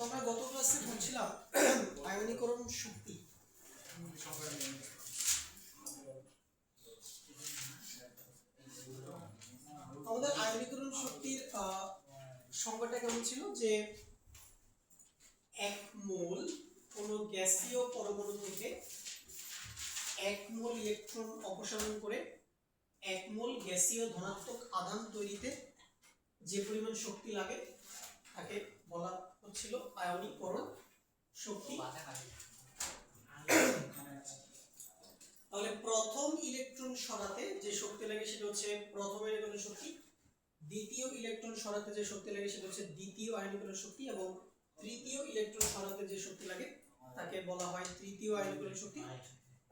আমরা গত ক্লাসে পড়ছিলাম আয়নীকরণ শক্তি। আমাদের আয়নীকরণ শক্তির সংজ্ঞাটা কেমন ছিল যে এক মোল কোন গ্যাসীয় পরমাণু থেকে এক মোল ইলেকট্রন অপসারণ করে এক মোল গ্যাসীয় ধনাত্মক আধান তৈরিতে যে পরিমাণ শক্তি লাগে তাকে বলা হচ্ছিল আয়নীকরণ শক্তি। তাহলে প্রথম ইলেকট্রন সরাতে যে শক্তি লাগে সেটা হচ্ছে প্রথম আয়নীকরণ শক্তি, দ্বিতীয় ইলেকট্রন সরাতে যে শক্তি লাগে সেটা হচ্ছে দ্বিতীয় আয়নীকরণ শক্তি, এবং তৃতীয় ইলেকট্রন সরাতে যে শক্তি লাগে তাকে বলা হয় তৃতীয় আয়নীকরণ শক্তি।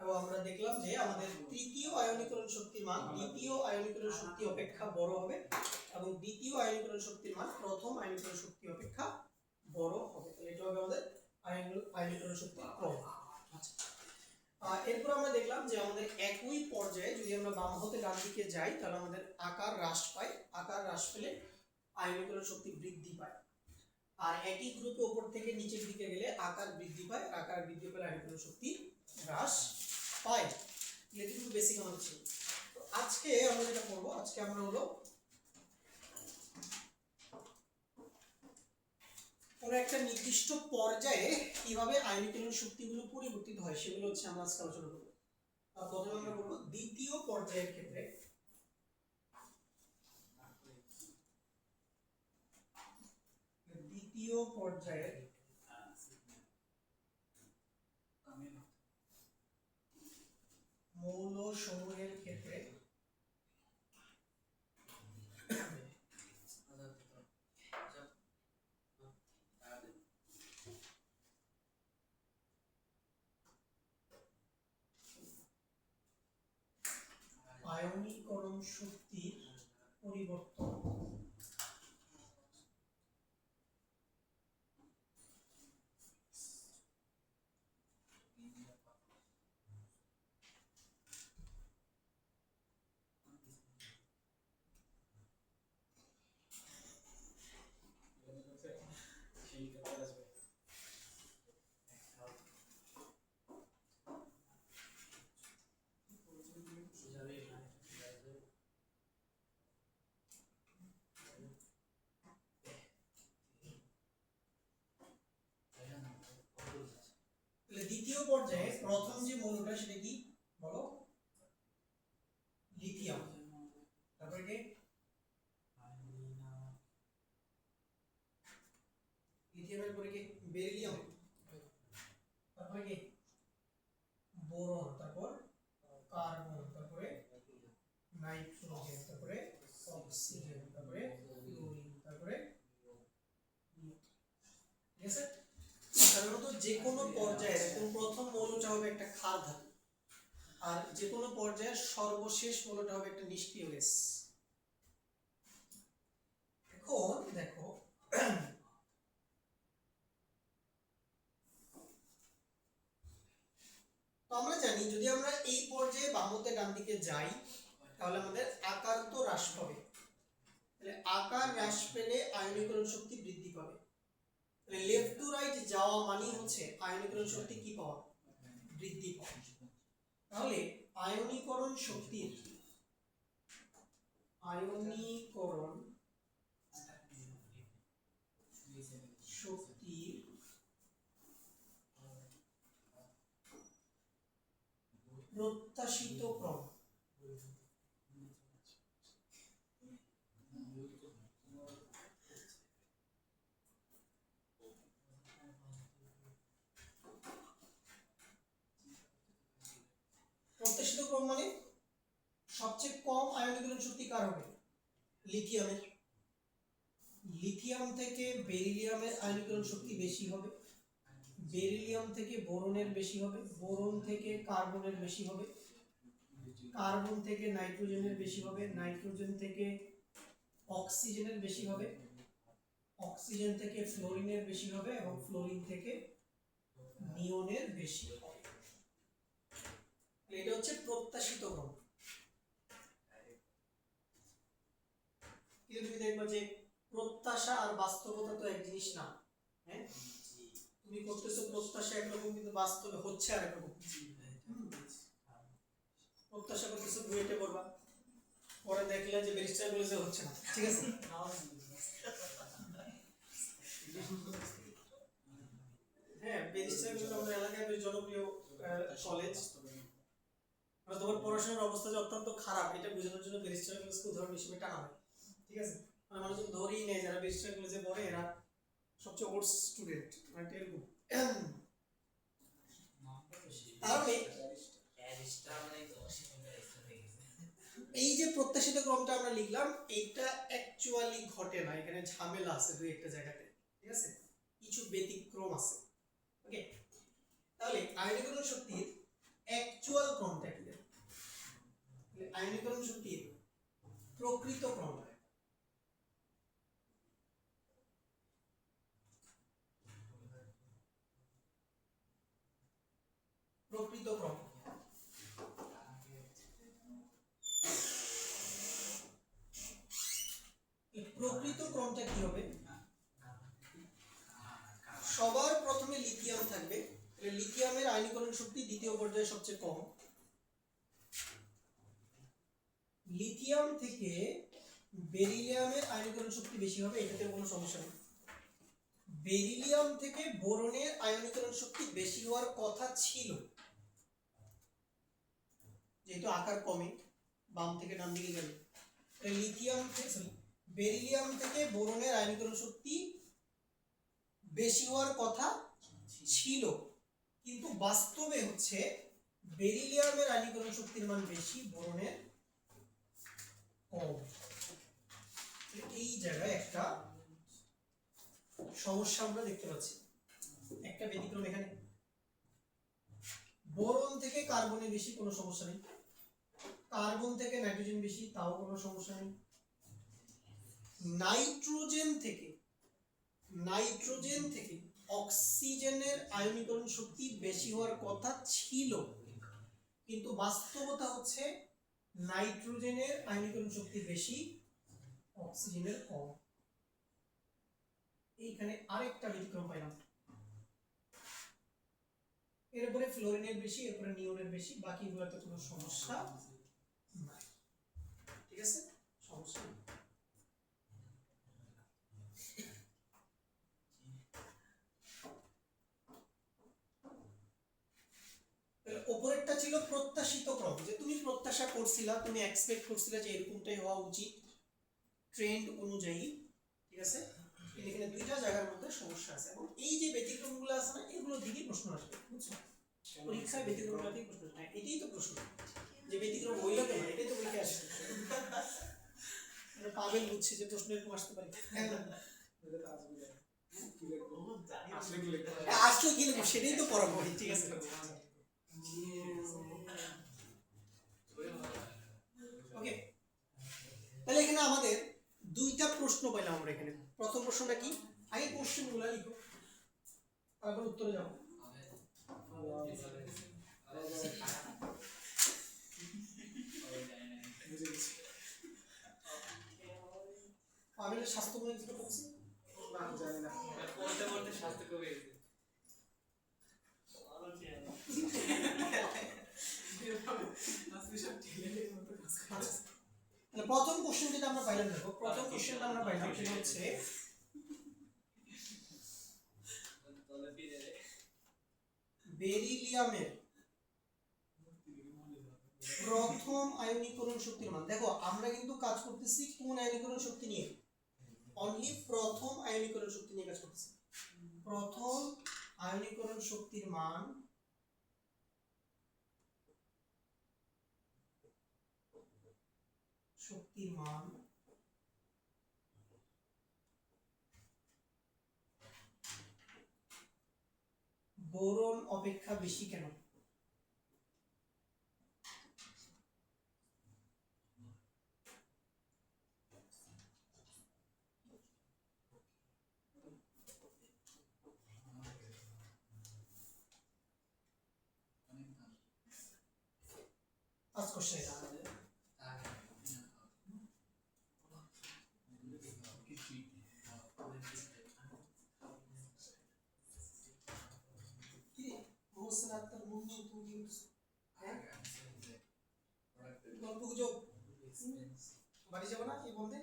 এবং আমরা দেখলাম যে আমাদের তৃতীয় আয়নীকরণ শক্তির মান দ্বিতীয় আয়নীকরণ শক্তি অপেক্ষা বড় হবে এবং দ্বিতীয় আয়নীকরণ শক্তির মান প্রথম আয়নীকরণ শক্তি অপেক্ষা বড় হবে। তাহলে এটা হবে আমাদের আয়নীকরণ শক্তির ক্রম। আচ্ছা, এরপর আমরা দেখলাম যে আমাদের একই পর্যায়ে যদি আমরা বাম হতে ডান দিকে যাই তাহলে আমাদের আকার হ্রাস পায়, আকার হ্রাস পেলে আয়নীকরণ শক্তি বৃদ্ধি পায়। আর একই গ্রুপে উপর থেকে নিচের দিকে গেলে আকার বৃদ্ধি পায়, আকার বৃদ্ধি পেলে আয়নীকরণ শক্তি হ্রাস পায়। এটা কিন্তু বেসিক আমাদের ছিল। তো আজকে আমরা যেটা করব, আজকে আমরা হলো কোন একটা নির্দিষ্ট পর্যায়ে কিভাবে আয়নীকরণ শক্তিগুলো পরিবর্তিত হয় সেগুলো হচ্ছে আমরা আজকে আলোচনা করব। প্রথমে আমরা করব দ্বিতীয় পর্যায়ের ক্ষেত্রে দ্বিতীয় পর্যায়ের মৌল সমূহের ক্ষেত্রে আয়নীকরণ শক্তির পরিবর্তন। দ্বিতীয় পর্যায়ে প্রথম যে মৌলটা সেটা কি বলো? লিথিয়াম। তারপরে কি? লিথিয়ামের পরে কি? বেরিলিয়াম। তারপরে কি? বোরন। তারপর কার্বন। তারপরে নাইট্রোজেন। তারপরে অক্সিজেন। তারপরে ক্লোরিন। তারপরে ঠিক আছে। সাধারণত যে কোনো পর্যায়ে এখন প্রথম মৌলটা হবে একটা ক্ষার ধাতু, আর যে কোনো পর্যায়ের সর্বশেষ মৌলটা হবে একটা নিষ্ক্রিয় গ্যাস। এখন দেখো তো আমরা জানি যদি আমরা এই পর্যায়ে বাম হতে ডান দিকে যাই তাহলে আমাদের আকার তো হ্রাস পাবে, তাহলে আকার হ্রাস পেলে আয়নীকরণ শক্তি বৃদ্ধি পাবে। তাহলে লেফট টু রাইট যাওয়া মানে হচ্ছে আয়নীকরণ শক্তি কি পাওয়া? বৃদ্ধি পাওয়া। তাহলে আয়নীকরণ শক্তির প্রত্যাশিত ক্রম। প্রত্যাশিত ক্রম মানে সবচেয়ে কম আয়নীকরণ শক্তি কার হবে? লিথিয়ামের। লিথিয়াম থেকে বেরিলিয়ামের আয়নীকরণ শক্তি বেশি হবে, বেরিলিয়াম থেকে বোরনের বেশি হবে, বোরন থেকে কার্বনের বেশি হবে, কার্বন থেকে নাইট্রোজেনের বেশি হবে, নাইট্রোজেন থেকে অক্সিজেনের বেশি হবে, অক্সিজেন থেকে ফ্লোরিনের বেশি হবে এবং ফ্লোরিন থেকে নিয়নের বেশি হবে। এটা হচ্ছে প্রত্যাশিত ক্রম। কিন্তু তুমি দেখবা যে প্রত্যাশা আর বাস্তবতা তো এক জিনিস না। হ্যাঁ, তুমি করতেছো প্রত্যাশা একরকম কিন্তু বাস্তবে হচ্ছে আর একরকম। প্রত্যাশা করতেছো বুয়েটে পড়বা, পরে দেখলে যে ব্যারিস্টার কলেজে হচ্ছে না, ঠিক আছে? হ্যাঁ, ব্যারিস্টার কলেজ আমাদের এলাকায় বেশ জনপ্রিয় কলেজ। আর তোমার পড়াশোনার অবস্থা যে অত্যন্ত খারাপ এটা বোঝানোর জন্য ব্যারিস্টার কলেজকে উদাহরণ হিসেবে টানা হয়, ঠিক আছে? মানে মানুষজন ধরেই নেয় যারা ব্যারিস্টার কলেজে পড়ে এরা সবচেয়ে ওল্ড স্টুডেন্ট, মানে এরকম। তাহলে এই যে প্রত্যাশিত ক্রমটা আমরা লিখলাম, এইটা অ্যাকচুয়ালি ঘটে না, এখানে ঝামেলা আছে দুই একটা জায়গাতে, ঠিক আছে? কিছু ব্যতিক্রম আছে। ওকে, তাহলে আয়নীকরণ শক্তির অ্যাকচুয়াল ক্রমটা কি? আয়নীকরণ শক্তির প্রকৃত ক্রম, প্রকৃত ক্রম প্রকৃত ক্রমটা কি হবে? সবার প্রথমে লিথিয়াম থাকবে, লিথিয়ামের আয়নীকরণ শক্তি দ্বিতীয় পর্যায়ে সবচেয়ে কম। লিথিয়াম থেকে বেরিলিয়ামের আয়নীকরণ শক্তি বেশি হবে, এটাতে কোনো সমস্যা নেই। বেরিলিয়াম থেকে বোরনের আয়নীকরণ শক্তি বেশি হওয়ার কথা ছিল, যেহেতু আকার কমে বাম থেকে ডান দিকে গেল। লিথিয়াম থেকে বেরিলিয়াম থেকে বোরনের আয়নীকরণ শক্তি বেশি হওয়ার কথা ছিল, কিন্তু বাস্তবে হচ্ছে বেরিলিয়ামের আয়নীকরণ শক্তির মান বেশি, বোরনের কম। এই জায়গায় একটা সমস্যা আমরা দেখতে পাচ্ছি, একটা ব্যতিক্রম এখানে। বোরন থেকে কার্বনে বেশি, কোনো সমস্যা নেই। কার্বন থেকে নাইট্রোজেন বেশি, তাও কোনো সমস্যা নেই। নাইট্রোজেন থেকে অক্সিজেনের আয়নীকরণ শক্তি বেশি হওয়ার কথা ছিল, কিন্তু বাস্তবতা হচ্ছে নাইট্রোজেনের আয়নীকরণ শক্তি বেশি, অক্সিজেনের কম। এইখানে আরেকটা ব্যতিক্রম পাইলাম। এরপরে ফ্লোরিনের বেশি, এরপরে নিওনের বেশি, বাকিগুলোতে কোনো সমস্যা নাই, ঠিক আছে? সমস্যা নেই। উপরেরটা ছিল প্রত্যাশিত ক্রম, যে তুমি প্রত্যাশা করছিলা, তুমি এক্সপেক্ট করছিলা যে এরকমটাই হওয়া উচিত ট্রেন্ড অনুযায়ী, ঠিক আছে? এখানে দুইটা জায়গার মধ্যে সমস্যা আছে, এবং এই যে ব্যতিক্রমগুলো আছে না, এগুলো দিকে প্রশ্ন আসবে, বুঝছো? পরীক্ষায় ব্যতিক্রমটা থেকে প্রশ্ন আসবে, এটাই তো প্রশ্ন, যে ব্যতিক্রম হইল কেন, এটাই তো পরীক্ষা আসবে। পাবেল বুঝছে যে প্রশ্ন এরকম আসতে পারে, আসলে কি লিখবো সেটাই তো পড়াবো, ঠিক আছে? ওকে, তাহলে এখানে আমাদের দুইটা প্রশ্ন পাইলাম আমরা এখানে। প্রথম প্রশ্নটা কি? আগে কোশ্চেনগুলো লিখো, তারপর উত্তরে যাও। পাবেলের স্বাস্থ্য বলে কিছু বলছি না, জানি না, বলতে বলতে স্বাস্থ্য কমে গেছে। প্রথম কোশ্চেন যেটা আমরা পাইলাম, দেখো প্রথম কোশ্চেনটা আমরা পাইলাম সেটা হচ্ছে বেরিলিয়ামের প্রথম আয়নীকরণ শক্তির মান। দেখো আমরা কিন্তু কাজ করতেছি কোন আয়নীকরণ শক্তি নিয়ে? অনলি প্রথম আয়নীকরণ শক্তি নিয়ে কাজ করতেছি। প্রথম আয়নীকরণ শক্তির মান বোরন অপেক্ষা বেশি কেন? কোশ্চেন এটা। কি মোহসেন আক্তার মুন্নু তুমি গল্প গুজব বাড়ি যাবো না এই বন্ধে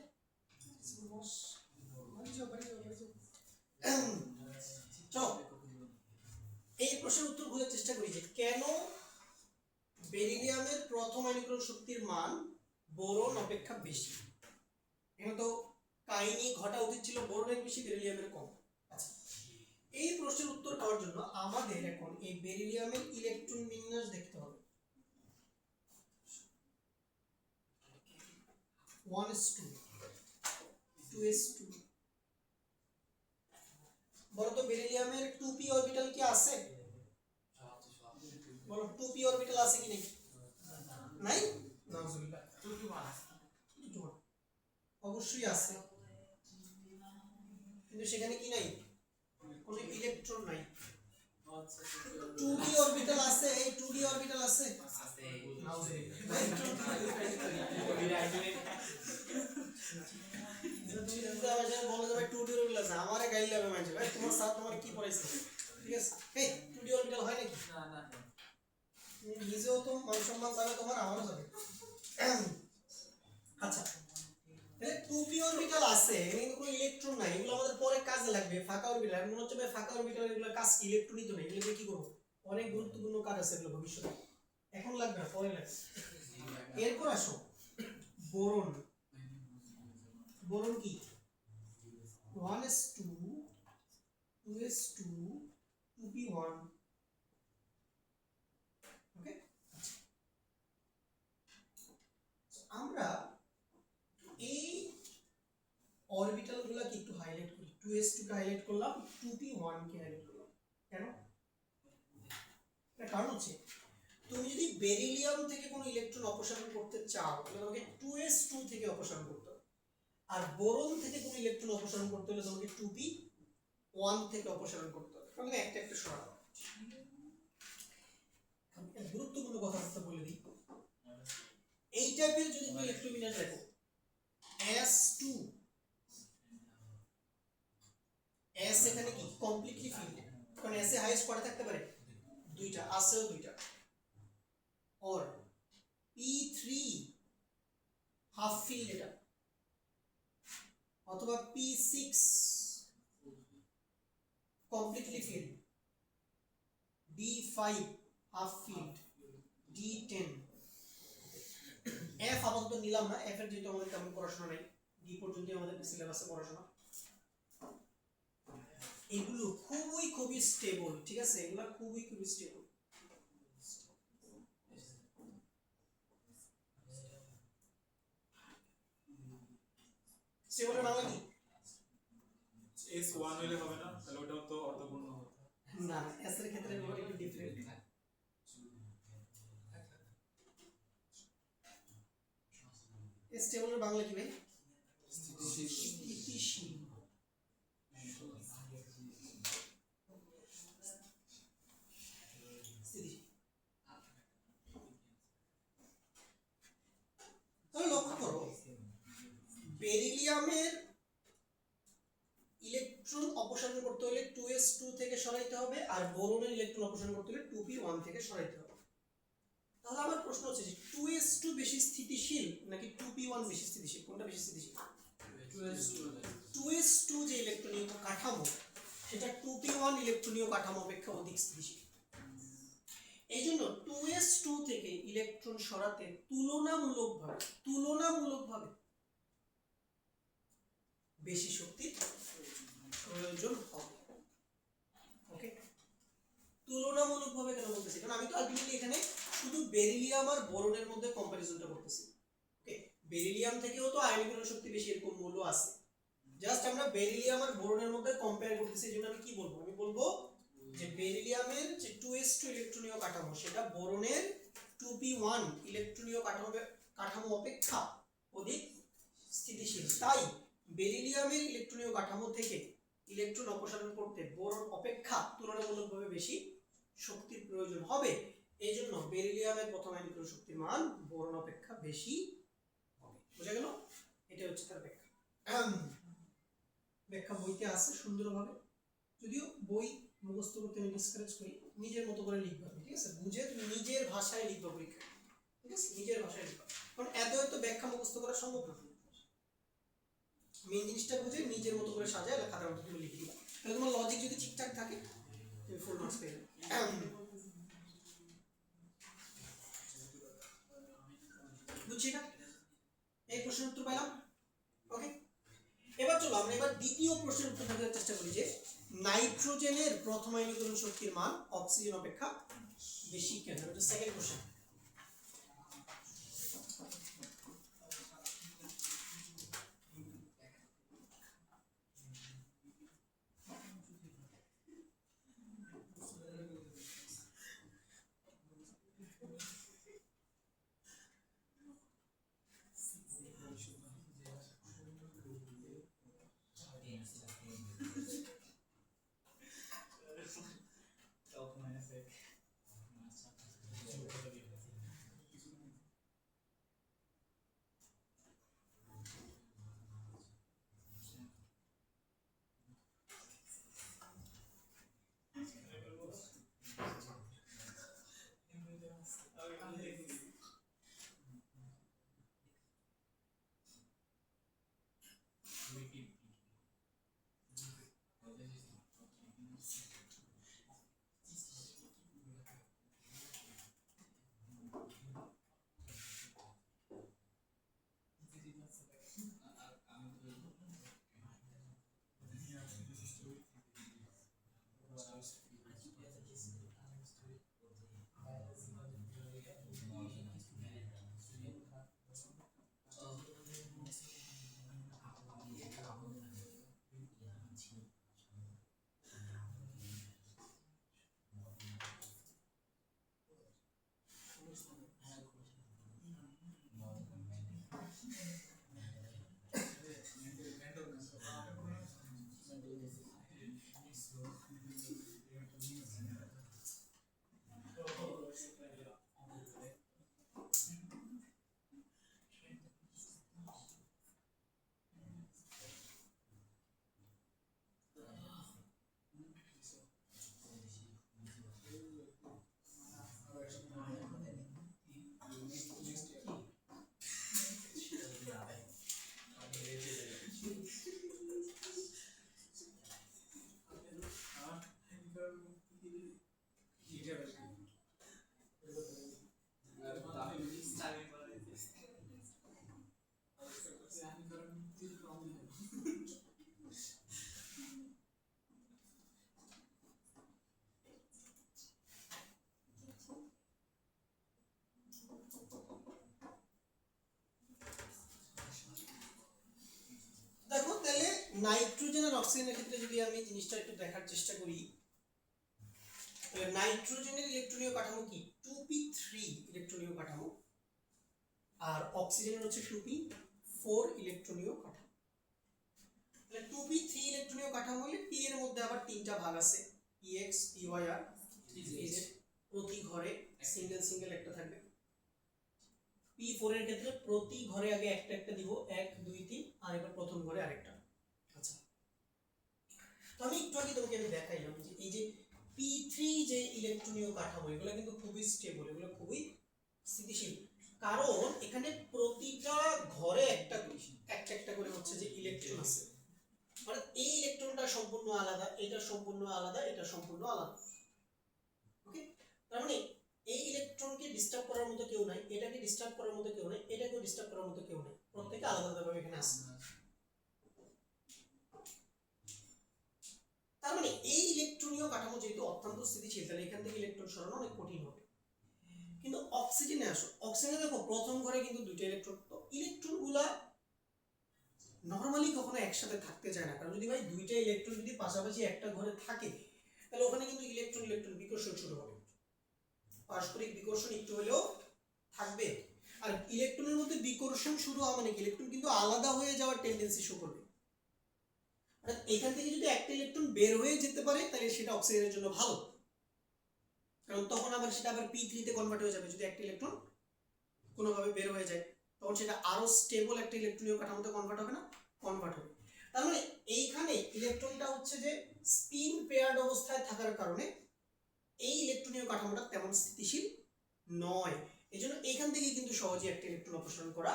বাড়ি যাও বাড়ি যাও বাড়ি যাও। চলো এই প্রশ্নের উত্তর খোঁজার চেষ্টা করি যে কেন বেরিলিয়ামের প্রথম আয়নীকরণ শক্তির মান বোরন অপেক্ষা বেশি। এখানে তো কাহিনী ঘটা উচিত ছিল বোরনের বেশি বেরিলিয়ামের কম। আচ্ছা, এই প্রশ্নের উত্তর পাওয়ার জন্য আমাদের এখন এই বেরিলিয়ামের ইলেকট্রন বিন্যাস দেখতে হবে। 1s2 2s2 বলো তো বেরিলিয়ামের 2p অরবিটাল কি আছে? বলো 2p অরবিটাল আছে কি নেই? নাই? নাউজুবিল্লাহ। 2p অবশ্যই আছে, কিন্তু সেখানে কি নাই? কোনো ইলেকট্রন নাই। 2d অরবিটাল আছে, এই 2d অরবিটাল আছে নাউজুবিল্লাহ। আমারে গাইল লাগবে মানে ভাই তোমার স্যার তোমার কি পড়াইছে? ঠিক আছে, এই 2d অরবিটাল হয় নাকি? না না, নিজেও তো মান সম্মান যাবে তোমার, আমারও যাবে। আচ্ছা, তাহলে 2p অরবিটাল আছে, এখানে কোনো ইলেকট্রন নাই, এগুলো আমাদের পরে কাজে লাগবে। ফাঁকা অরবিটাল মনে হচ্ছে ভাই ফাঁকা অরবিটাল এগুলো কাজ কি? ইলেকট্রনই তো নেই, এগুলো কি করব? অনেক গুরুত্বপূর্ণ কাজ আছে এগুলো ভবিষ্যতে, এখন লাগবে না, পরে লাগবে। এরপর আসো বোরন। বোরন কি? 1s2 2s2 2p1। ওকে, আমরা এই অরবিটাল গুলাকে একটু হাইলাইট করি। 2s2 কে হাইলাইট করলাম, 2p1 কে হাইলাইট করলাম। কেন? এর কারণ হচ্ছে তুমি যদি বেরিলিয়াম থেকে কোনো ইলেকট্রন অপসারণ করতে চাও তাহলে তোমাকে 2s2 থেকে অপসারণ করতে হবে, আর বোরন থেকে কোনো ইলেকট্রন অপসারণ করতে হলে তোমাকে 2p1 থেকে অপসারণ করতে হবে। তাহলে একটা একটা সরাও। গুরুত্বপূর্ণ কথা বলে দিই, এই টাইপের যদি তুমি ইলেকট্রন বিন্যাস দেখো s2 s এখানে কি কমপ্লিটলি ফিল্ড, কারণ s এ হাইয়েস্ট কয়টা থাকতে পারে? দুইটা, আছেও দুইটা। और p3 হাফ ফিল্ড এটা, অথবা p6 completely field, d5 half field, d10 f আপাতত নিলাম না, f এর যেহেতু আমাদের তেমন পড়াশোনা নাই, d পর্যন্ত আমাদের সিলেবাসে পড়াশোনা। এগুলো খুবই স্টেবল, ঠিক আছে, এগুলো খুবই স্টেবল। স্টেবলের বাংলা কি? s1 হলে হবে না, তাহলে ওটাও তো অর্থপূর্ণ হবে না, s এর ক্ষেত্রে ব্যাপারটা একটু ডিফারেন্ট। স্টেবলের বাংলা কি ভাই? স্থিতিশীল। লক্ষ্য করো বেরিলিয়ামের ইলেকট্রন অপসারণ করতে হলে 2s2 থেকে সরাইতে হবে, আর বোরনের ইলেকট্রন অপসারণ করতে হলে 2p1 থেকে সরাইতে হবে। তাহলে আমার প্রশ্ন হচ্ছে যে 2s2 বেশি স্থিতিশীল নাকি 2p1 বেশি স্থিতিশীল? কোনটা বেশি স্থিতিশীল? 2s2 যে ইলেকট্রনীয় কাঠামো সেটা 2p1 ইলেকট্রনীয় কাঠামো অপেক্ষা অধিক স্থিতিশীল। এইজন্য 2s2 থেকে ইলেকট্রন সরাতে তুলনামূলকভাবে বেশি শক্তির প্রয়োজন হবে। ওকে, তুলনামূলকভাবে কেন বলতেছি? কারণ আমি তো আলটিমেটলি এখানে শুধু বেরিলিয়াম আর বোরনের মধ্যে কম্পারিজনটা করতেছি। ওকে, বেরিলিয়াম থেকেও তো আয়নীকরণ শক্তি বেশি, এরকম মূল্য আছে। জাস্ট আমরা বেরিলিয়াম আর বোরনের মধ্যে কম্পেয়ার করতেছি, এজন্য আমি কি বলবো? আমি বলবো যে বেরিলিয়ামের যে 2s2 ইলেকট্রনীয় কাঠামো সেটা বোরনের 2p1 ইলেকট্রনীয় কাঠামো অপেক্ষা অধিক স্থিতিশীল। তাই বেরিলিয়ামের ইলেকট্রনীয় কাঠামো থেকে ইলেকট্রন অপসারণ করতে বোরন অপেক্ষা তুলনামূলকভাবে বেশি শক্তির প্রয়োজন হবে। এই জন্য বেরিলিয়ামের প্রথম আয়নীকরণ শক্তির মান বোরন অপেক্ষা বেশি হবে। বুঝা গেল? এটা হচ্ছে তার ব্যাখ্যা। ব্যাখ্যা বইতে আছে সুন্দরভাবে, যদিও বই মুখস্থ করতে আমি ডিসকারেজ করি, নিজের মতো করে লিখবা, ঠিক আছে? বুঝে তুমি নিজের ভাষায় লিখবা পরীক্ষা, ঠিক আছে? নিজের ভাষায় লিখবা, কারণ এত ব্যাখ্যা মুখস্থ করা সম্ভব না। মেন জিনিসটা বুঝে নিজের মতো করে সাজায় খাতার মতো তুমি লিখে দিবা, তাহলে তোমার লজিক যদি ঠিকঠাক থাকে তুমি ফুল মার্কস পেয়ে যাবে। বুঝছি না? এই প্রশ্নের উত্তর পেলাম। ওকে, এবার চলো আমরা এবার দ্বিতীয় প্রশ্নের উত্তর দেওয়ার চেষ্টা করি যে নাইট্রোজেনের প্রথম আয়নীকরণ শক্তির মান অক্সিজেন অপেক্ষা বেশি কেন? এটা সেকেন্ড কোশ্চেন। নাইট্রোজেন আর অক্সিজেনের ক্ষেত্রে যদি আমি জিনিসটা একটু দেখার চেষ্টা করি, তাহলে নাইট্রোজেনের ইলেকট্রনীয় কাঠামো কি 2p3 ইলেকট্রনীয় কাঠামো, আর অক্সিজেনের হচ্ছে 2p4 ইলেকট্রনীয় কাঠামো। তাহলে 2p3 ইলেকট্রনীয় কাঠামো হলে p এর মধ্যে আবার তিনটা ভাগ আছে, px py আর pz, প্রতি ঘরে সিঙ্গেল সিঙ্গেল একটা থাকবে। p4 এর ক্ষেত্রে প্রতি ঘরে আগে একটা একটা দিব, 1 2 3, আর এবার প্রথম ঘরে আরেকটা। আচ্ছা, তো আমি একটু আগে তোমাকে আমি দেখাইলাম যে এই যে p3 যে ইলেকট্রনীয় কাঠামো, এগুলো কিন্তু খুবই স্টেবল, এগুলো খুবই স্থিতিশীল, কারণ এখানে প্রতিটা ঘরে একটা একটা করে হচ্ছে যে ইলেকট্রন আছে, মানে এই ইলেকট্রনটা সম্পূর্ণ আলাদা, এটা সম্পূর্ণ আলাদা, এটা সম্পূর্ণ আলাদা। ওকে, তার মানে এই ইলেকট্রনকে ডিস্টার্ব করার মতো কেউ নাই, এটাকে ডিস্টার্ব করার মতো কেউ নাই, এটাকে ডিস্টার্ব করার মতো কেউ নাই, প্রত্যেকটা আলাদা আলাদাভাবে এখানে আছে। তার মানে এই ইলেকট্রনীয় কাঠামো যেহেতু অত্যন্ত স্থিতিশীল, তাহলে এখান থেকে ইলেকট্রন সরানো অনেক কঠিন হবে। কিন্তু অক্সিজেনে আসো, অক্সিজেনে দেখো প্রথম ঘরে কিন্তু দুইটা ইলেকট্রন, তো ইলেকট্রনগুলা নরমালি কখনো একসাথে থাকতে চায় না, কারণ যদি ভাই দুইটা ইলেকট্রন যদি পাশাপাশি একটা ঘরে থাকে, তাহলে ওখানে কিন্তু ইলেকট্রন ইলেকট্রন বিকর্ষণ শুরু হবে, পারস্পরিক বিকর্ষণ একটু হলেও থাকবে। আর ইলেকট্রনের মধ্যে বিকর্ষণ শুরু হওয়া মানে ইলেকট্রন কিন্তু আলাদা হয়ে যাওয়ার টেন্ডেন্সি শো করবে। এখান থেকে যদি একটা ইলেকট্রন বের হয়ে যেতে পারে, তাহলে সেটা অক্সিজেনের জন্য ভালো। কারণ তখন আবার সেটা আবার P3 তে কনভার্ট হয়ে যাবে যদি একটা ইলেকট্রন কোনোভাবে বের হয়ে যায়, তখন সেটা আরো স্টেবল একটা ইলেকট্রনীয় কাঠামোতে কনভার্ট হবে না, কনভার্ট হবে। তার মানে এইখানে ইলেকট্রনটা হচ্ছে যে স্পিন পেয়ার্ড অবস্থায় থাকার কারণে এই ইলেকট্রনীয় কাঠামোটা তেমন স্থিতিশীল নয়। এজন্য এইখান থেকে কিন্তু সহজে একটা ইলেকট্রন অপসারণ করা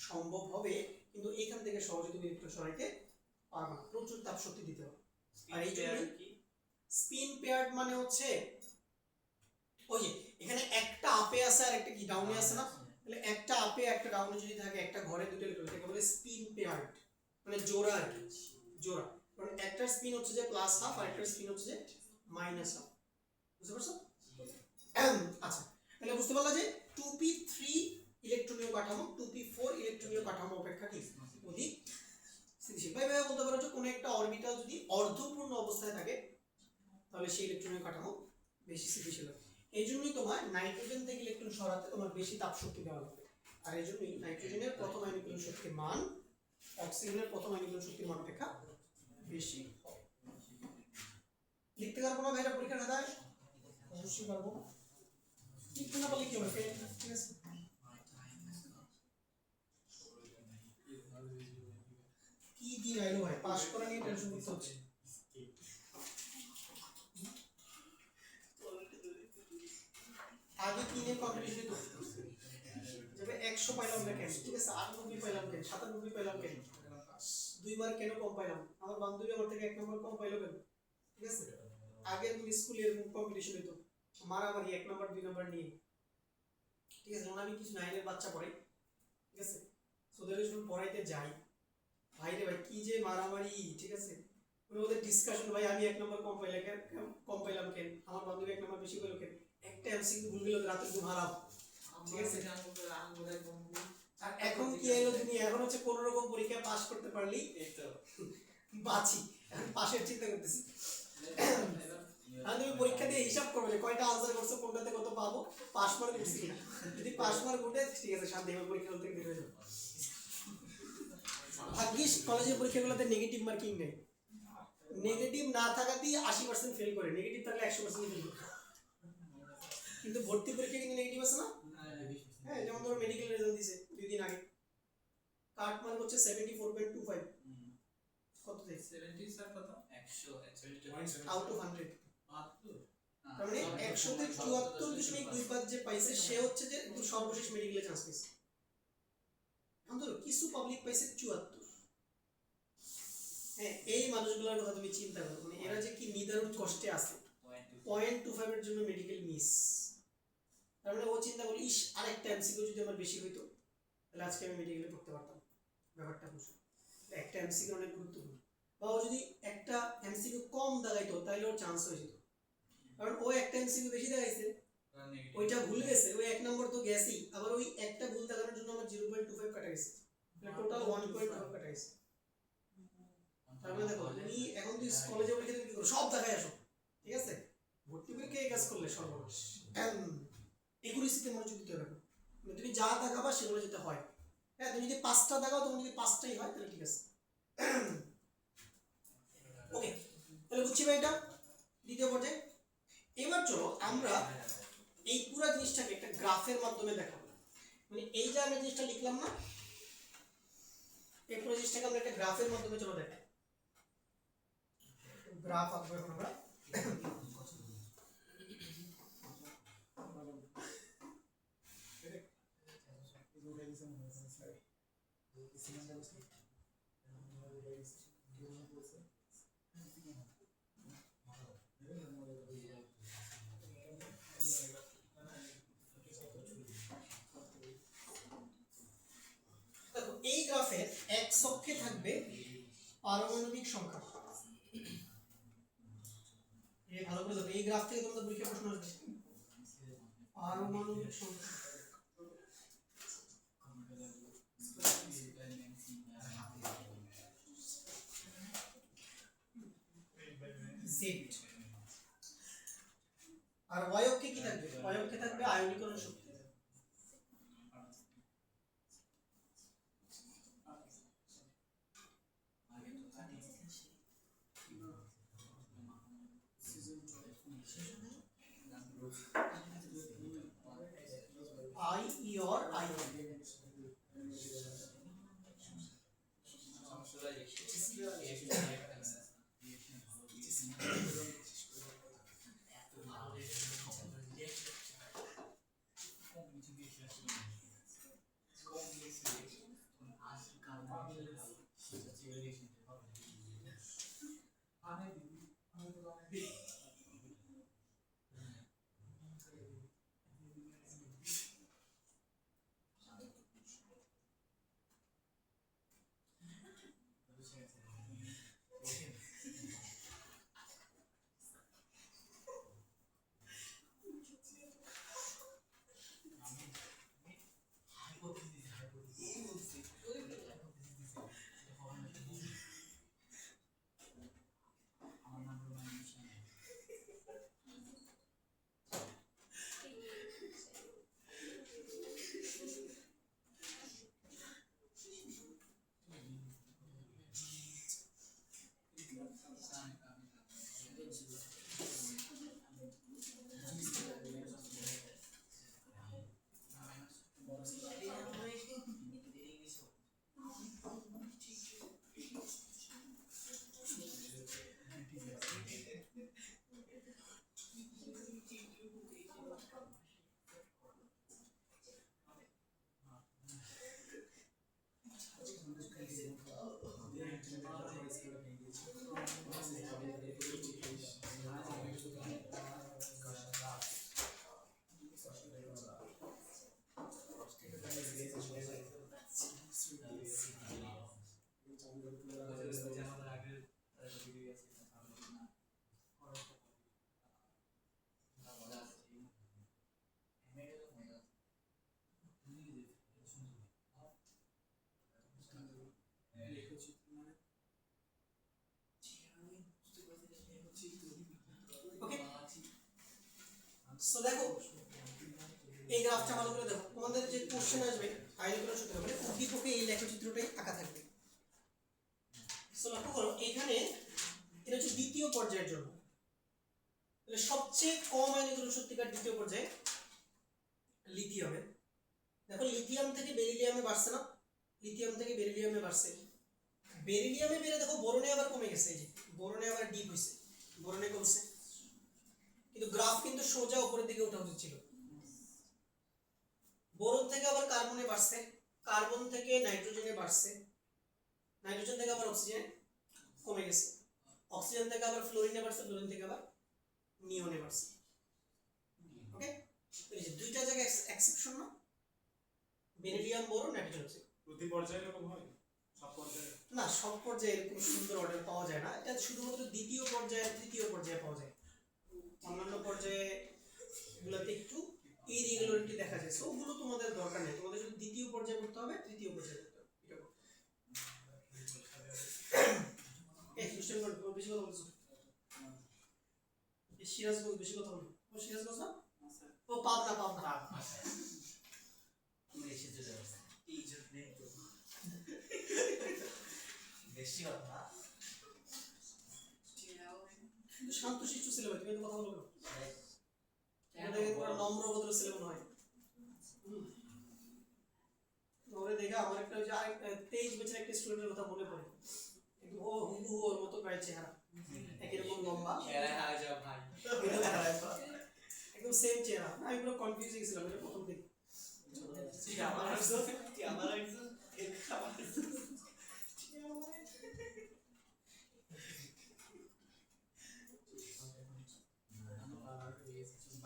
সম্ভব হবে, কিন্তু এখান থেকে সহজে তুমি ইলেকট্রন সরাইতে পারবে না, প্রচুর তাপ শক্তি দিতে হবে। আর এই জন্য স্পিন পেয়ার্ড মানে হচ্ছে ওই যে এখানে একটা আপে আছে আর একটা কি ডাউনে আছে না, তাহলে একটা আপে একটা ডাউনে যদি থাকে, একটা ঘরে দুটো ইলেকট্রন থাকে, বলে স্পিন পেয়ার্ড, মানে জোড়া আর কি, জোড়া। কারণ একটার স্পিন হচ্ছে যে প্লাস হাফ আর একটার স্পিন হচ্ছে যে মাইনাস হাফ, বুঝতে পারছো? আচ্ছা, তাহলে বুঝতে পারলা যে 2p3 ইলেকট্রনীয় কাঠামো 2p4 ইলেকট্রনীয় কাঠামো অপেক্ষা কি অধিক স্থিতিশীল। ভাই বলতে পারো যে কোনো একটা অরবিটাল যদি অর্ধপূর্ণ অবস্থায় থাকে তাহলে সেই ইলেকট্রনীয় কাঠামো বেশি স্থিতিশীল হবে। এই জন্যই তোমার নাইট্রোজেন থেকে ইলেকট্রন সরাতে তোমার বেশি তাপ শক্তি দেওয়া লাগবে, আর এই জন্যই নাইট্রোজেনের প্রথম আয়নীকরণ শক্তির মান অক্সিজেনের প্রথম আয়নীকরণ শক্তির মান অপেক্ষা বেশি হবে। লিখতে পারবো না ভাইরা পরীক্ষার খাতায়? অবশ্যই পারবো। লিখতে না পারলে কি হবে? ঠিক আছে, কি দিয়ে আইলো ভাই, পাস করা নিয়ে টেনশন করতে হচ্ছে। আগে কিনে কম্পিটিশনে তো যাবে 100 পাইলাম না কেন, ঠিক আছে 98 পাইলাম কেন, 97 পাইলাম কেন, 2 মার্ক কেন কম পাইলাম, আমার বান্ধবী আমার থেকে 1 নম্বর কম পাইলো কেন, ঠিক আছে? আগে তুমি স্কুলে এরকম কম্পিটিশন হতো, মারামারি 1 নম্বর 2 নম্বর নিয়ে, ঠিক আছে? আমি কিছু 9 এর বাচ্চা পড়াই, ঠিক আছে? ওদের যখন পড়াইতে যাই, ভাই রে ভাই কি যে মারামারি, ঠিক আছে? ওদের ডিসকাশন, ভাই আমি 1 নম্বর কম পাইলাম কেন, আমার বান্ধবী 1 নম্বর বেশি পেলো কেন, একটা এমসিকিউ ভুল গেল রাতে ঘুম হারাম, ঠিক আছে? আর এখন কি এলো দুনিয়া, এখন হচ্ছে কোন রকম পরীক্ষা পাস করতে পারলেই বাঁচি, এখন পাশের চিন্তা করতেছি। আমি পরীক্ষা দিয়ে হিসাব করবো যে কয়টা আনসার করছো, কোনটাতে কত পাবো, পাস মার্ক উঠছে কিনা, যদি পাস মার্ক উঠে ঠিক আছে শান্তি, এবার পরীক্ষা থেকে বের হয়ে যাবো। ভাগ্যিস কলেজের পরীক্ষাগুলোতে নেগেটিভ মার্কিং নেই, নেগেটিভ না থাকাতেই 80% ফেল করে, নেগেটিভ থাকলে 100% ফেল করে। কিন্তু ভর্তি পরীক্ষা কিন্তু নেগেটিভ আছে না? হ্যাঁ, যেমন ধরো মেডিকেল রেজাল্ট দিছে 2 দিন আগে, কাট মার্ক হচ্ছে 74.25, কত থেকে 70 স্যার কত 100 আউট অফ 100, তার মানে 100 তে 74.25 যে পাইছে সে হচ্ছে যে একদম সর্বশেষ মেডিকেলে চান্স পেয়েছে। এখন ধরো কিছু পাবলিক পাইছে 74, হ্যাঁ এই মানুষগুলোর কথা তুমি চিন্তা করো, মানে এরা যে কি নিদারুণ কষ্টে আছে, 0.25 এর জন্য মেডিকেল মিস। তার মানে ও চিন্তা করলো, ইস আরেকটা এমসিকিউ যদি আমার বেশি হইতো তাহলে আজকে আমি মেডিকেলে পড়তে পারতাম। ব্যাপারটা বুঝো, একটা এমসিকিউ অনেক গুরুত্বপূর্ণ। বা ও যদি একটা এমসিকিউ কম দাগাইতো তাহলে ওর চান্স হয়ে যেত, কারণ ও একটা এমসিকিউ বেশি দাগাইছে, ওইটা ভুল গেছে, ওই 1 নম্বর তো গেছেই, আবার ওই একটা ভুল দাগানোর জন্য আমার 0.25 কাটা গেছে, মানে টোটাল 1.5 কাটা গেছে। তার মানে দেখো তুমি এখন তুই কলেজে পরীক্ষা তুমি কি করো, সব দেখাই আসো, ঠিক আছে? ভর্তি পরীক্ষা এই কাজ করলে সর্বনাশ। একুরেসিতে মনোযোগ দিতে হবে, মানে তুমি যা দেখাবা সেগুলো যেতে হয়। হ্যাঁ, তুমি যদি 5টা দেখাও, তোমার যদি 5টাই হয় তাহলে ঠিক আছে। ওকে, তাহলে বুঝছি ভাই এটা দ্বিতীয় পর্যায়ে। এবার চলো আমরা এই পুরো জিনিসটাকে একটা গ্রাফের মাধ্যমে দেখাবো, মানে এই যে আমি জিনিসটা লিখলাম না, এই পুরো জিনিসটাকে আমরা একটা গ্রাফের মাধ্যমে চলো দেখাই। গ্রাফ আঁকবো এখন আমরা। দেখো এই গ্রাফের x অক্ষে থাকবে পারমাণবিক সংখ্যা। এই ভালো করে দেখো, এই গ্রাফ থেকে তোমাদের পরীক্ষা প্রশ্ন আসবে, পারমাণবিক সংখ্যা। z আর y অক্ষে কি থাকবে, y অক্ষে থাকবে আয়নীকরণ শক্তি। পাওয়ার i। সো দেখো এই গ্রাফটা ভালো করে দেখো, তোমাদের যে কোশ্চেন আসবে আইনিকরণ সূত্র মানে উদ্দীপকে এই লেখচিত্রটাই আঁকা থাকবে। সো লক্ষ্য করো এখানে এটা হচ্ছে দ্বিতীয় পর্যায়ের জন্য, তাহলে সবচেয়ে কম আইনিকরণ শক্তিকার দ্বিতীয় পর্যায়ে লিথিয়ামে। দেখো লিথিয়াম থেকে বেরিলিয়ামে বাড়ছে না, লিথিয়াম থেকে বেরিলিয়ামে বাড়ছে, বেরিলিয়ামে বেড়ে দেখো বোরনে আবার কমে গেছে, এই যে বোরনে আবার ডিপ হইছে, বোরনে কমছে, কিন্তু গ্রাফ কিন্তু সোজা উপরের দিকে ওঠা উচিত ছিল। বোরন থেকে আবার কার্বনে বাড়ছে, কার্বন থেকে নাইট্রোজেনে বাড়ছে, নাইট্রোজেন থেকে আবার অক্সিজেন কমে গেছে, অক্সিজেন থেকে আবার ফ্লোরিনে বাড়ছে, ফ্লোরিন থেকে আবার নিয়নে বাড়ছে। ওকে, এই যে দুইটা জায়গায় এক্সেপশন না, বেরিলিয়াম বোরন নাইট্রোজেন অক্সিজেন। প্রতি পর্যায়ে এরকম হয়? সব পর্যায়ে না, সব পর্যায়ে এরকম সুন্দর অর্ডার পাওয়া যায় না, এটা শুধুমাত্র দ্বিতীয় পর্যায়ে তৃতীয় পর্যায়ে পাওয়া যায়। অন্যান্য পর্যায়ে গুলোতে একটু ইরেগুলারিটি দেখা যায়, সো ওগুলো তোমাদের দরকার নেই, তোমাদের শুধু দ্বিতীয় পর্যায়ে পড়তে হবে, তৃতীয় পর্যায়ে পড়তে হবে। এটা এই সিস্টেম কোড বেশি কথা বলছো, এই সিরাজগঞ্জ বেশি কথা বলো, ও সিরাজগঞ্জ না, ও পাবনা পাবনা তুমি এসে চলে আসছে এই জন্য বেশি কথা কিন্তু শান্তশিষ্ট ছিল ভাই, তুমি তো কথা বলো না, দেখে পুরো নম্র ভদ্র ছিল মনে হয়। ওরে দেখে আমার একটা ওই যে 23 বছরের একটা স্টুডেন্টের কথা মনে পড়ে, কিন্তু ও হুবহু ওর মতো প্রায় চেহারা, একই রকম লম্বা, চেহারা হারা যাও ভাই, একদম সেম চেহারা। আমি পুরো কনফিউজ হয়ে গেছিলাম এটা প্রথম থেকে। আমার একজন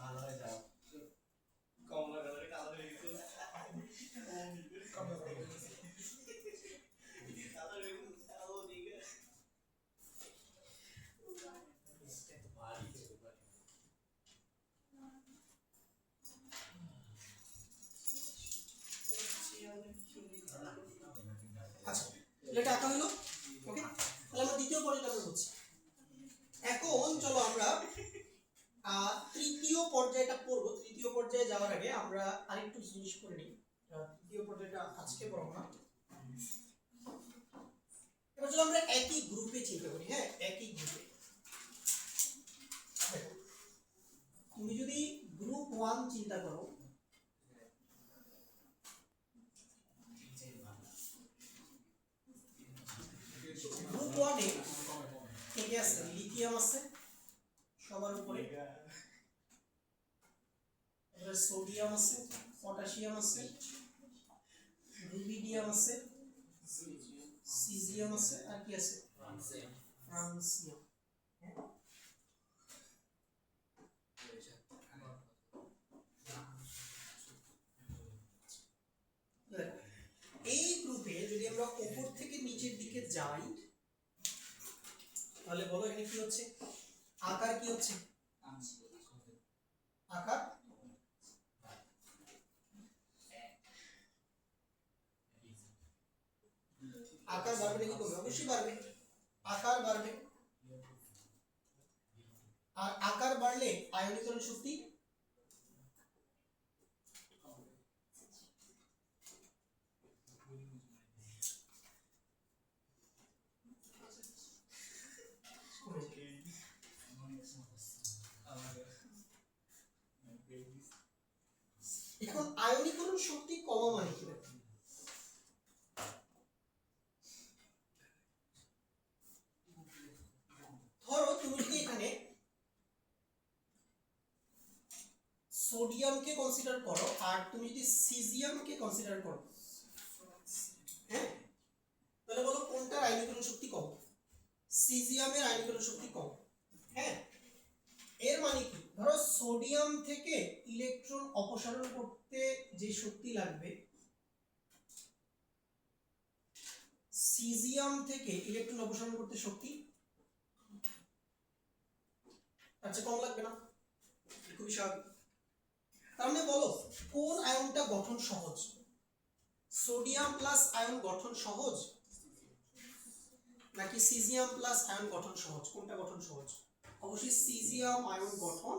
ভালো হয়ে যাও, কমলা কালারে কালো হয়ে গেছে, কালো হয়ে গেছে, কালো দিকে আচ্ছা, এটা আঁকা হলো। ওকে, তাহলে আমরা দ্বিতীয় পর্যায়ে আমরা বলছি। এখন চলো আমরা তৃতীয় পর্যায়টা পড়বো। তৃতীয় পর্যায়ে যাওয়ার আগে আমরা আরেকটু জিনিস করে নিই। তৃতীয় পর্যায়টা আজকে পড়বো না, এবার চলো আমরা একই গ্রুপে চিন্তা করি। হ্যাঁ, একই গ্রুপে তুমি যদি গ্রুপ 1 চিন্তা করো, কি আছে? লিথিয়াম আছে সবার উপরে, তারপরে সোডিয়াম আছে, পটাশিয়াম আছে, রুবিডিয়াম আছে, সিজিয়াম আছে, আর কি আছে? ফ্রান্সিয়াম। এই গ্রুপে যদি আমরা উপর থেকে নিচের দিকে যাই তাহলে বলো এখানে কি হচ্ছে? আকার কি হচ্ছে? আকার আকার বাড়বে নাকি কমবে? অবশ্যই বাড়বে, আকার বাড়বে। আর আকার বাড়লে আয়নীকরণ শক্তি এখন আয়নীকরণ শক্তি কমা মানে কি? ধরো তুমি যদি এখানে সোডিয়ামকে কনসিডার করো আর তুমি যদি সিজিয়ামকে কনসিডার করো, হ্যাঁ, তাহলে বলো কোনটার আয়নীকরণ শক্তি কম? সিজিয়ামের আয়নীকরণ শক্তি কম। হ্যাঁ, এর মানে কি? ধরো সোডিয়াম থেকে ইলেকট্রন অপসারণ করতে যে শক্তি লাগবে, সিজিয়াম থেকে ইলেকট্রন অপসারণ করতে শক্তি আচ্ছা কম লাগবে না? খুবই স্বাভাবিক। তার মানে বলো কোন আয়নটা গঠন সহজ? সোডিয়াম প্লাস আয়ন গঠন সহজ নাকি সিজিয়াম প্লাস আয়ন গঠন সহজ? কোনটা গঠন সহজ? অবশ্যই সিজিয়াম আয়ন গঠন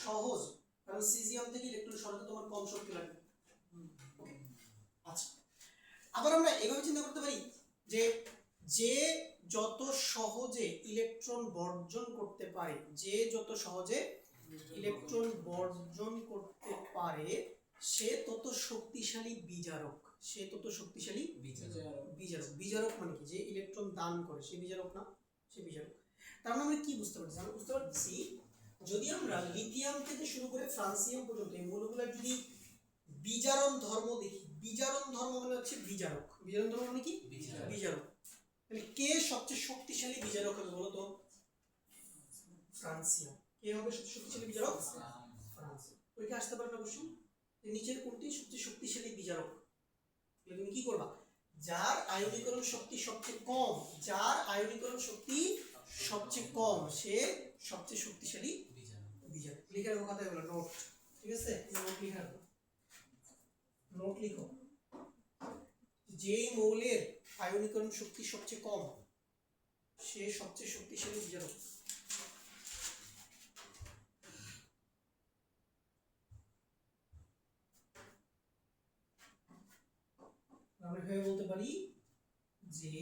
সহজ, কারণ সিজিয়াম থেকে ইলেকট্রন সরাতে তোমার কম শক্তি লাগবে। আচ্ছা, আবার আমরা এভাবে চিন্তা করতে পারি যে যে যত সহজে ইলেকট্রন বর্জন করতে পারে, যে যত সহজে ইলেকট্রন বর্জন করতে পারে সে তত শক্তিশালী বিজারক। সে তত শক্তিশালী বিজারক। বিজারক মানে কি? যে ইলেকট্রন দান করে সে বিজারক না? সে বিজারক। তার মানে আমরা কি বুঝতে পারছি? আমরা বুঝতে পারছি যদি আমরা লিথিয়াম থেকে শুরু করে ফ্রান্সিয়াম পর্যন্ত এই মৌলগুলোর যদি বিজারণ ধর্ম দেখি, বিজারণ ধর্ম মানে হচ্ছে বিজারক। বিজারণ ধর্ম মানে কি? বিজারক। তাহলে কে সবচেয়ে শক্তিশালী বিজারক হবে বলো তো? ফ্রান্সিয়াম। কে হবে সবচেয়ে শক্তিশালী বিজারক? ফ্রান্সিয়াম। ওইটা আসতে পারে না অবশ্যই। নিচের কোনটি সবচেয়ে শক্তিশালী বিজারক? তুমি কি করবা? যার আয়নীকরণ শক্তি সবচেয়ে কম, যার আয়নীকরণ শক্তি সবচেয়ে কম সে সবচেয়ে শক্তিশালী বিজারক। লিখে রাখো খাতায়, বলো নোট। ঠিক আছে, নোট লিখে রাখো, নোট লিখো। যেই মৌলের আয়নীকরণ শক্তি সবচেয়ে কম সে সবচেয়ে শক্তিশালী বিজারক। আমরা এভাবে বলতে পারি যে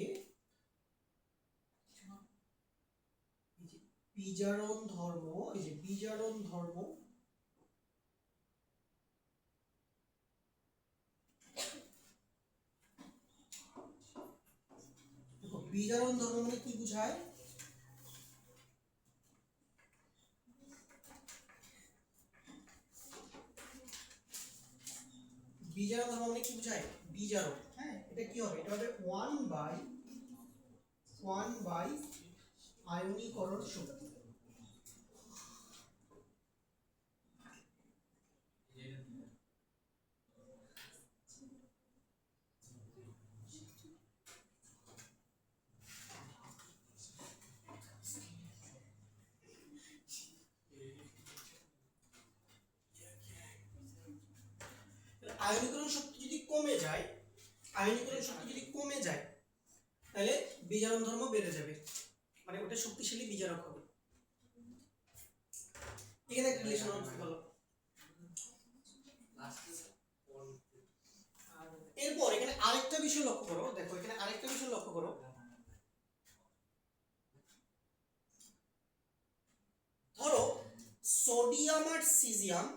বিজারণ ধর্ম, এই যে বিজারণ ধর্ম বিজারণ ধর্ম মানে কি বোঝায়? বিজারণ ধর্ম মানে কি বোঝায়? বিজারক। হ্যাঁ, এটা কি হবে? এটা হবে 1/1 আয়নীকরণ শক্তি। আয়নীকরণ শক্তি যদি কমে যায়, আয়নীকরণ শক্তি যদি কমে যায় তাহলে বিজারণ ধর্ম বেড়ে যাবে, মানে ওটা শক্তিশালী বিজারক হবে। এখানে একটা রিলেশন আছে ভালো। এরপর এখানে আরেকটা বিষয় লক্ষ্য করো, দেখো এখানে আরেকটা বিষয় লক্ষ্য করো। ধরো সোডিয়াম আর সিজিয়াম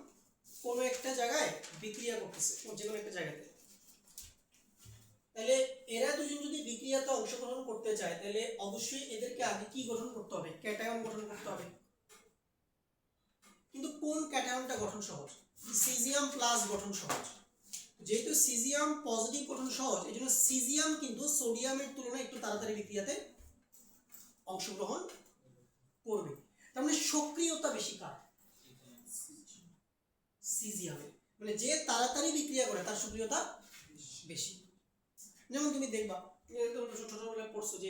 কোনো একটা জায়গায় বিক্রিয়া করতেছে, যে কোনো একটা জায়গাতে, তাহলে এরা দুজন যদি বিক্রিয়াতে অংশগ্রহণ করতে চায় তাহলে অবশ্যই এদেরকে আগে কি গঠন করতে হবে, ক্যাটায়ন গঠন করতে হবে। কিন্তু কোন ক্যাটায়নটা গঠন সহজ? সিজিয়াম প্লাস গঠন সহজ। যেহেতু সিজিয়াম পজিটিভ গঠন সহজ, এই জন্য সিজিয়াম কিন্তু সোডিয়ামের তুলনায় একটু তাড়াতাড়ি বিক্রিয়াতে অংশগ্রহণ করবে। তার মানে সক্রিয়তা বেশি কার? সিজিয়ামের। মানে যে তাড়াতাড়ি বিক্রিয়া করে তার সক্রিয়তা বেশি। যেমন তুমি দেখবা ছোটবেলায় পড়ছো যে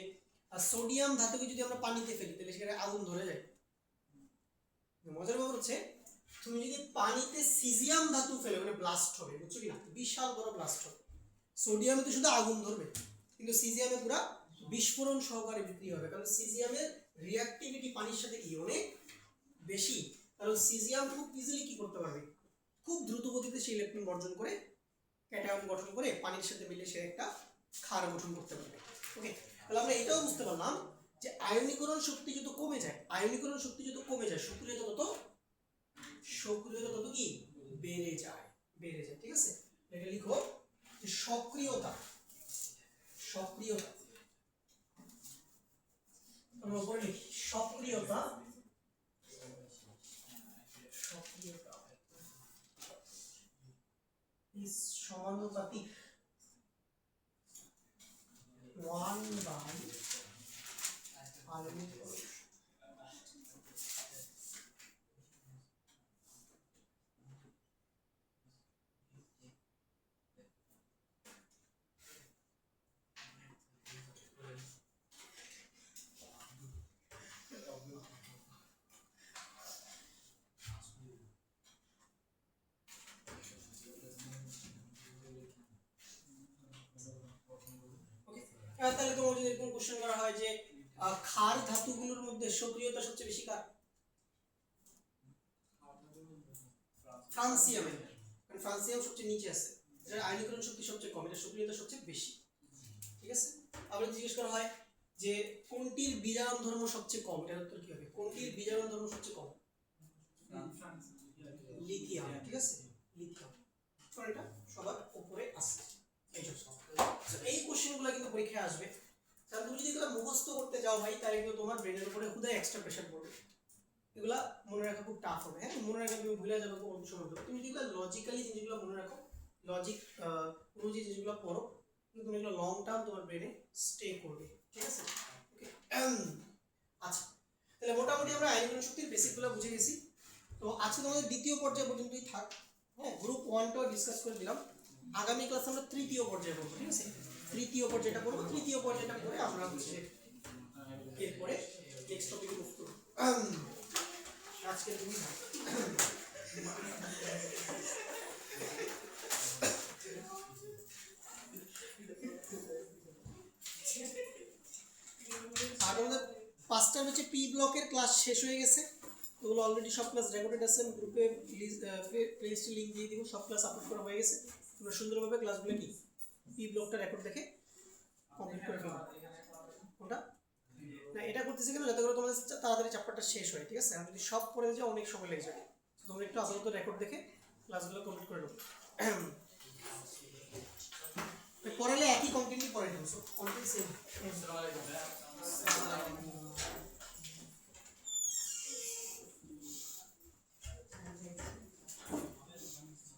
সোডিয়াম ধাতুকে যদি আমরা পানিতে ফেলি তাহলে সেখানে আগুন ধরে যায়। মজার ব্যাপার হচ্ছে তুমি যদি পানিতে সিজিয়াম ধাতু ফেলে মানে ব্লাস্ট হবে, বুঝছো কিনা? বিশাল বড় ব্লাস্ট হবে। সোডিয়ামে তো শুধু আগুন ধরবে, কিন্তু সিজিয়ামে পুরা বিস্ফোরণ সহকারে বিক্রিয়া হবে, কারণ সিজিয়ামের রিঅ্যাক্টিভিটি পানির সাথে কি অনেক বেশি। কারণ সিজিয়াম খুব ইজিলি কি করতে পারবে, খুব দ্রুত গতিতে সেই ইলেকট্রন বর্জন করে ক্যাটায়ন গঠন করে পানির সাথে মিলে সে একটা ক্ষার গঠন করতে পারবে। ওকে, তাহলে আমরা এটাও বুঝতে পারলাম যে আয়নীকরণ শক্তি যত কমে যায়, আয়নীকরণ শক্তি যত কমে যায় সক্রিয়তা তত কি বেড়ে যায়, বেড়ে যায়। ঠিক আছে, এটা লিখো যে সক্রিয়তা, সক্রিয়তা আমরা উপরে লিখি সক্রিয়তা, সক্রিয়তা is সমানুপাতিক 1/আয়নীকরণ। তাহলে তোমার যদি এরকম কোশ্চেন করা হয় যে ক্ষার ধাতুগুলোর মধ্যে সক্রিয়তা সবচেয়ে বেশি কার? ফ্রান্সিয়ামের, কারণ ফ্রান্সিয়াম সবচেয়ে নিচে আছে, এর আয়নীকরণ শক্তি সবচেয়ে কম, এটা সক্রিয়তা সবচেয়ে বেশি। ঠিক আছে, আবার জিজ্ঞেস করা হয় যে কোনটির বিজারণ ধর্ম সবচেয়ে কম, এটার উত্তর কি হবে? কোনটির বিজারণ ধর্ম সবচেয়ে কম? লিথিয়াম। ঠিক আছে, লিথিয়াম। কারণ এটা সবার উপরে আছে। এই কোশ্চেনগুলো কিন্তু পরীক্ষায় আসবে। তাহলে তুমি যদি এগুলো মুখস্থ করতে যাও ভাই, তাহলে কিন্তু তোমার ব্রেনের উপরে খুদাই এক্সট্রা প্রেশার পড়বে। এগুলা মনে রাখা খুব টাফ হবে। হ্যাঁ, মনে রাখা তুমি ভুলে যাবে খুব অল্প সময়। তুমি যদি এগুলো লজিক্যালি জিনিসগুলো মনে রাখো, লজিক অনুযায়ী জিনিসগুলো পড়ো, কিন্তু তুমি এগুলো লং টার্ম তোমার ব্রেনে স্টে করবে। ঠিক আছে, ওকে। আচ্ছা, তাহলে মোটামুটি আমরা আয়নীকরণ শক্তির বেসিকগুলো বুঝে গেছি। তো আজকে তোমাদের দ্বিতীয় পর্যায় পর্যন্তই থাক। হ্যাঁ, গ্রুপ 1টাও ডিসকাস করে দিলাম। আগামী ক্লাসে আমরা তৃতীয় পর্যায়ে পড়বো। ঠিক আছে, তৃতীয় পর্যায়টা পড়বো। তৃতীয় পর্যায়টা পড়ে আমরা হচ্ছে এরপরে নেক্সট টপিকে মুভ করব। আজকে তুমি আর আমাদের 5টার হচ্ছে পি ব্লকের ক্লাস শেষ হয়ে গেছে। ওগুলো অলরেডি সব ক্লাস রেকর্ডেড আছে, গ্রুপে প্লেলিস্টে লিংক দিয়ে দিব। সব ক্লাস আপলোড করা হয়ে গেছে। তোমরা সুন্দরভাবে ক্লাসগুলো কি পি ব্লকটা রেকর্ড দেখে কমপ্লিট করে ফেলো। কোনটা না, এটা করতেছি কেন, যাতে করে তোমাদের তাড়াতাড়ি চ্যাপ্টারটা শেষ হয়। ঠিক আছে, আমি যদি সব পড়ে যাও অনেক সময় লেগে যাবে। তোমরা একটু আপাতত রেকর্ড দেখে ক্লাসগুলো কমপ্লিট করে নেবো। পড়ালে একই কন্টেন্টই পড়ে নেবো, কন্টেন্ট সেম।